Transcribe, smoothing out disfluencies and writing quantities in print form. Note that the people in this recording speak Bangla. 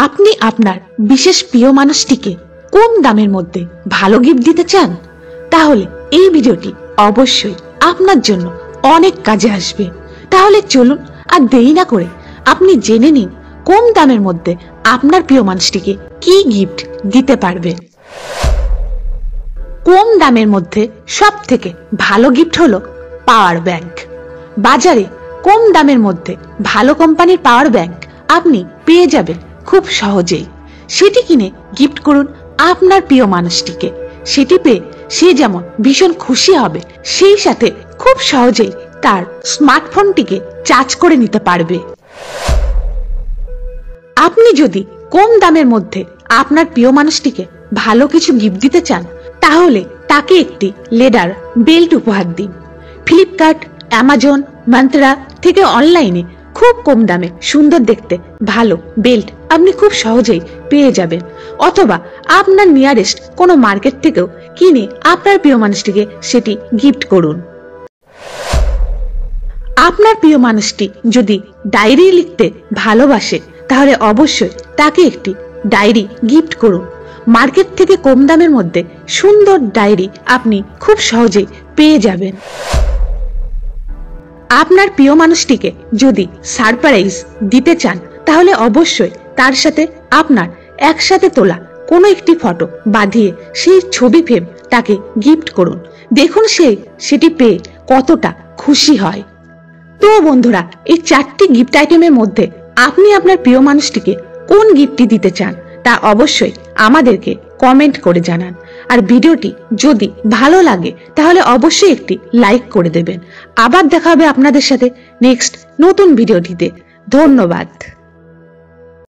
আপনি আপনার বিশেষ প্রিয় মানুষটিকে কম দামের মধ্যে ভালো গিফট দিতে চান, তাহলে এই ভিডিওটি অবশ্যই আপনার জন্য অনেক কাজে আসবে। তাহলে চলুন আর দেরি না করে আপনি জেনে নিন কম দামের মধ্যে আপনার প্রিয় মানুষটিকে কি গিফট দিতে পারবে। কম দামের মধ্যে সব থেকে ভালো গিফট হলো পাওয়ার ব্যাংক। বাজারে কম দামের মধ্যে ভালো কোম্পানির পাওয়ার ব্যাংক আপনি পেয়ে যাবেন খুব সহজেই। সেটি কিনে গিফট করুন আপনার প্রিয় মানুষটিকে। সেটি পেয়ে সে যেমন ভীষণ খুশি হবে, সেই সাথে খুব সহজেই তার স্মার্টফোনটিকে চার্জ করে নিতে পারবে। আপনি যদি কম দামের মধ্যে আপনার প্রিয় মানুষটিকে ভালো কিছু গিফট দিতে চান, তাহলে তাকে একটি লেদার বেল্ট উপহার দিন। ফ্লিপকার্ট, অ্যামাজন, মন্ত্রা থেকে অনলাইনে খুব কম দামে সুন্দর দেখতে ভালো বেল্ট আপনি খুব সহজেই পেয়ে যাবেন। অথবা আপনার নিয়ারেস্ট কোনো মার্কেট থেকেও কিনে আপনার প্রিয় মানুষটিকে সেটি গিফট করুন। আপনার প্রিয় মানুষটি যদি ডায়েরি লিখতে ভালোবাসে, তাহলে অবশ্যই তাকে একটি ডায়েরি গিফট করুন। মার্কেট থেকে কম দামের মধ্যে সুন্দর ডায়েরি আপনি খুব সহজেই পেয়ে যাবেন। আপনার প্রিয় মানুষটিকে যদি সারপ্রাইজ দিতে চান, তাহলে অবশ্যই তার সাথে আপনার একসাথে তোলা কোনো একটি ফটো বাঁধিয়ে সেই ছবি ফ্রেম তাকে গিফট করুন। দেখুন সেটি পেয়ে কতটা খুশি হয়। তো বন্ধুরা, এই 4টি গিফট আইটেমের মধ্যে আপনি আপনার প্রিয় মানুষটিকে কোন গিফটটি দিতে চান তা অবশ্যই আমাদেরকে কমেন্ট করে জানান। আর ভিডিওটি যদি ভালো লাগে তাহলে অবশ্যই একটি লাইক করে দেবেন। আবার দেখা হবে আপনাদের সাথে নেক্সট নতুন ভিডিওটিতে। ধন্যবাদ।